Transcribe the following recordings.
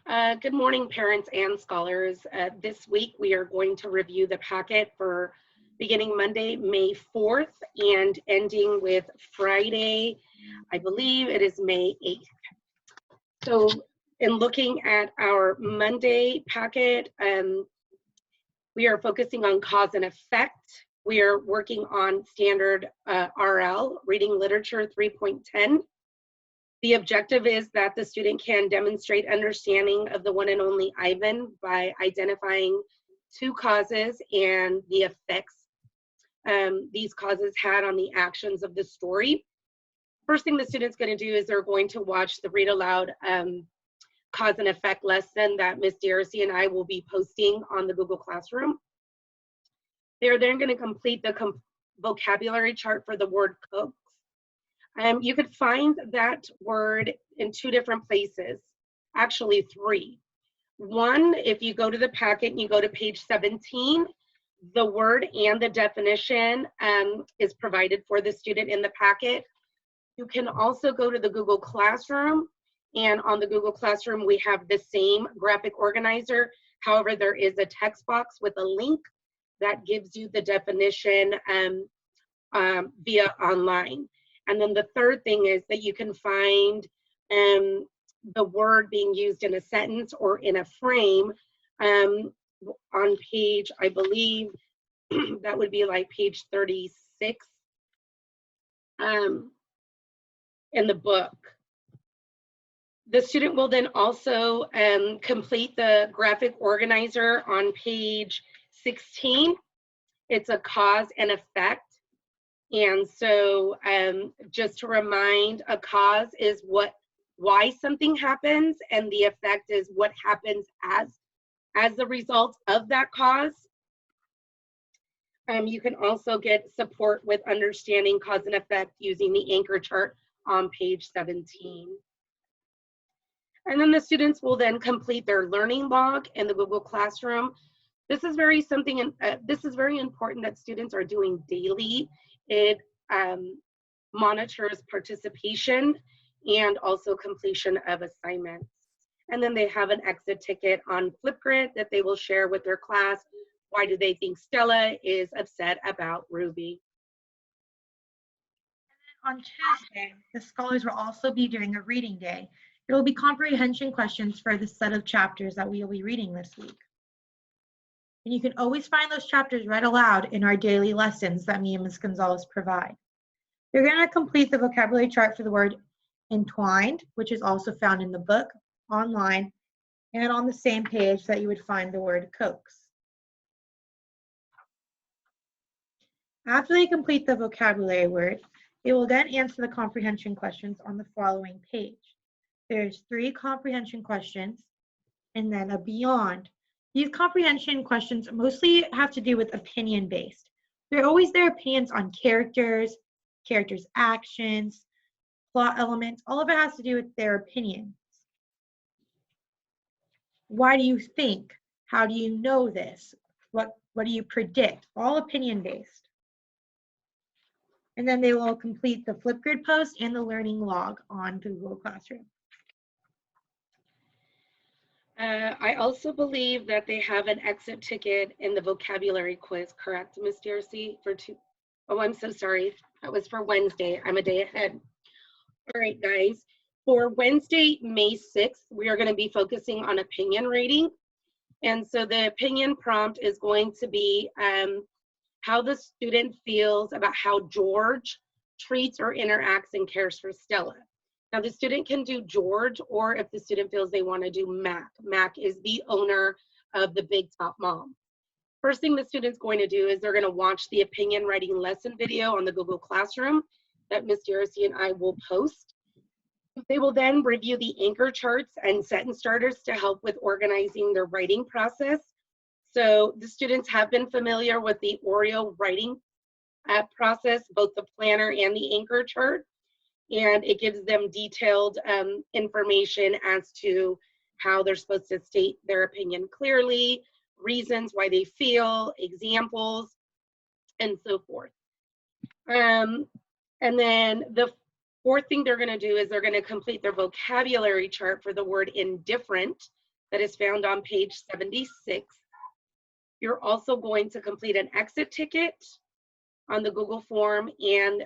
Good morning, parents and scholars. This week we are going to review the packet for beginning Monday, May 4th and ending with Friday, I believe it is May 8th. So in looking at our Monday packet, we are focusing on cause and effect. We are working on standard RL, Reading Literature 3.10. The objective is that the student can demonstrate understanding of the one and only Ivan by identifying two causes and the effects these causes had on the actions of the story. First thing the student's going to do is they're going to watch the read aloud cause and effect lesson that Ms. Darcy and I will be posting on the Google Classroom. They're then going to complete the vocabulary chart for the word cook. You could find that word in two different places, actually three. One, if you go to the packet and you go to page 17, the word and the definition is provided for the student in the packet. You can also go to the Google Classroom, and on the Google Classroom we have the same graphic organizer. However, there is a text box with a link that gives you the definition via online. And then the third thing is that you can find the word being used in a sentence or in a frame on page, I believe, that would be like page 36 in the book. The student will then also complete the graphic organizer on page 16. It's a cause and effect. And so just to remind, a cause is why something happens, and the effect is what happens as the result of that cause. You can also get support with understanding cause and effect using the anchor chart on page 17. And then the students will then complete their learning log in the Google Classroom. This is very important that students are doing daily. It monitors participation and also completion of assignments. And then they have an exit ticket on Flipgrid that they will share with their class. Why do they think Stella is upset about Ruby? On Tuesday, the scholars will also be doing a reading day. It will be comprehension questions for the set of chapters that we will be reading this week. And you can always find those chapters read aloud in our daily lessons that me and Ms. Gonzalez provide. You're going to complete the vocabulary chart for the word entwined, which is also found in the book, online, and on the same page that you would find the word coax. After they complete the vocabulary word, they will then answer the comprehension questions on the following page. There's 3 comprehension questions and then a beyond. These comprehension questions mostly have to do with opinion-based. They're always their opinions on characters, actions, plot elements. All of it has to do with their opinions. Why do you think? How do you know this? What do you predict? All opinion-based. And then they will complete the Flipgrid post and the learning log on Google Classroom. I also believe that they have an exit ticket in the vocabulary quiz, correct, Ms. Darcy? Oh, I'm so sorry. That was for Wednesday. I'm a day ahead. All right, guys. For Wednesday, May 6th, we are going to be focusing on opinion rating. And so the opinion prompt is going to be how the student feels about how George treats or interacts and cares for Stella. Now, the student can do George, or if the student feels they want to do Mac. Mac is the owner of the Big Top Mom. First thing the student's going to do is they're going to watch the opinion writing lesson video on the Google Classroom that Ms. Darcy and I will post. They will then review the anchor charts and sentence starters to help with organizing their writing process. So the students have been familiar with the Oreo writing process, both the planner and the anchor chart. And it gives them detailed information as to how they're supposed to state their opinion clearly, reasons why they feel, examples, and so forth. And then the fourth thing they're going to do is they're going to complete their vocabulary chart for the word indifferent. that is found on page 76. You're also going to complete an exit ticket on the Google form and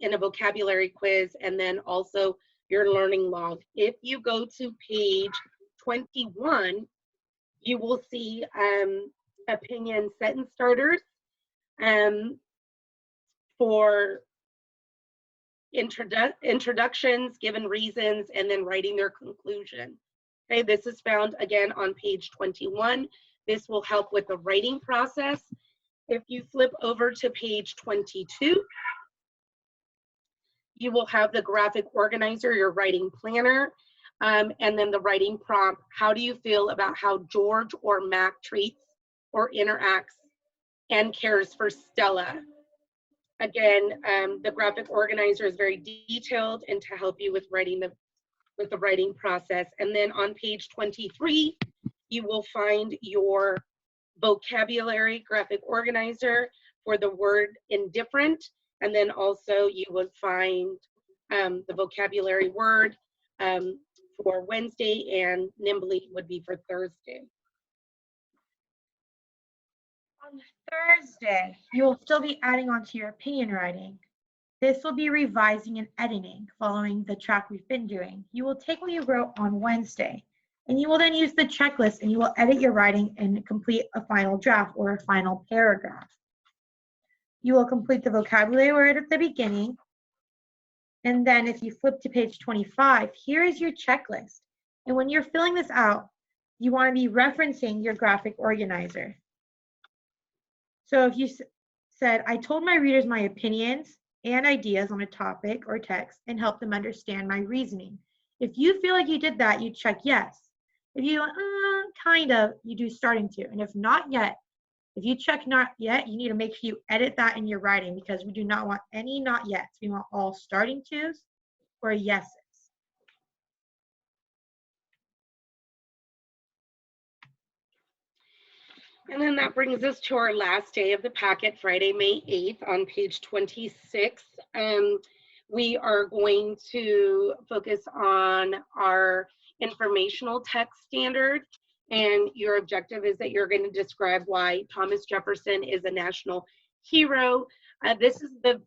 in a vocabulary quiz, and then also your learning log. If you go to page 21, you will see opinion sentence starters for introductions, given reasons, and then writing their conclusion. Okay, this is found again on page 21. This will help with the writing process. If you flip over to page 22, you will have the graphic organizer, your writing planner, and then the writing prompt. How do you feel about how George or Mac treats or interacts and cares for Stella? Again, the graphic organizer is very detailed and to help you with the writing process. And then on page 23, you will find your vocabulary graphic organizer for the word indifferent. And then also you would find the vocabulary word for Wednesday, and nimbly would be for Thursday. On Thursday, you will still be adding on to your opinion writing. This will be revising and editing following the track we've been doing. You will take what you wrote on Wednesday, and you will then use the checklist and you will edit your writing and complete a final draft or a final paragraph. You will complete the vocabulary word at the beginning, and then if you flip to page 25, here is your checklist. And when you're filling this out, you want to be referencing your graphic organizer. So if you said, I told my readers my opinions and ideas on a topic or text and help them understand my reasoning. If you feel like you did that, you check yes. If you kind of, you do starting to. And if not yet, if you check not yet, you need to make sure you edit that in your writing, because we do not want any not yets. We want all starting tos or yeses. And then that brings us to our last day of the packet, Friday, May 8th on page 26. We are going to focus on our informational text standard. And your objective is that you're going to describe why Thomas Jefferson is a national hero. This is the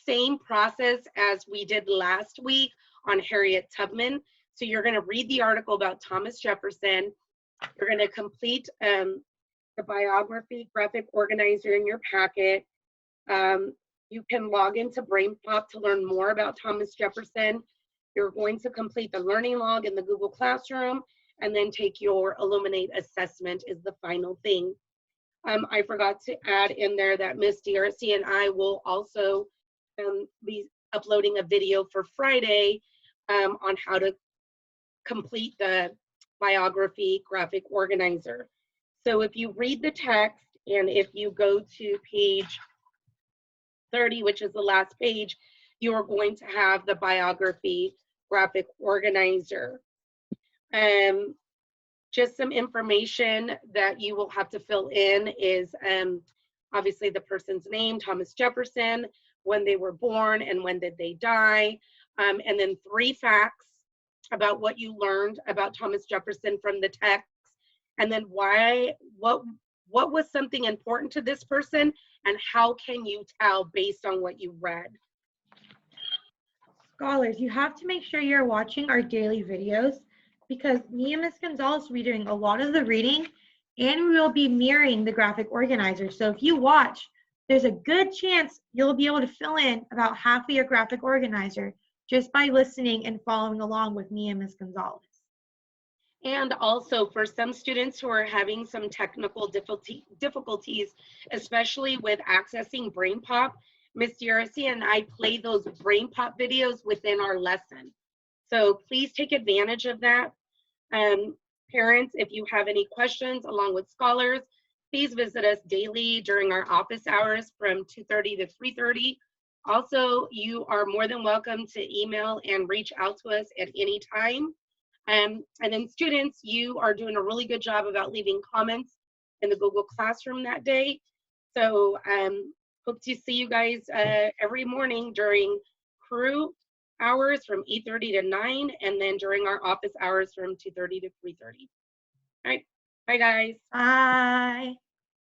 same process as we did last week on Harriet Tubman. So you're going to read the article about Thomas Jefferson. You're going to complete the biography graphic organizer in your packet. You can log into BrainPop to learn more about Thomas Jefferson. You're going to complete the learning log in the Google Classroom, and then take your Illuminate assessment is the final thing. I forgot to add in there that Miss DRC and I will also be uploading a video for Friday on how to complete the biography graphic organizer. So if you read the text, and if you go to page 30, which is the last page, you are going to have the biography graphic organizer. Just some information that you will have to fill in is obviously the person's name, Thomas Jefferson, when they were born and when did they die, and then 3 facts about what you learned about Thomas Jefferson from the text, and then what was something important to this person, and how can you tell based on what you read. Scholars, you have to make sure you're watching our daily videos, because me and Ms. Gonzalez will be doing a lot of the reading, and we will be mirroring the graphic organizer. So if you watch, there's a good chance you'll be able to fill in about half of your graphic organizer just by listening and following along with me and Ms. Gonzalez. And also for some students who are having some technical difficulties, especially with accessing BrainPop, Ms. DRC and I play those BrainPop videos within our lesson. So please take advantage of that. Parents, if you have any questions along with scholars, please visit us daily during our office hours from 2:30 to 3:30. Also, you are more than welcome to email and reach out to us at any time. And then students, you are doing a really good job about leaving comments in the Google Classroom that day. So hope to see you guys every morning during crew hours from 8:30 to 9, and then during our office hours from 2:30 to 3:30. All right, bye guys. Bye.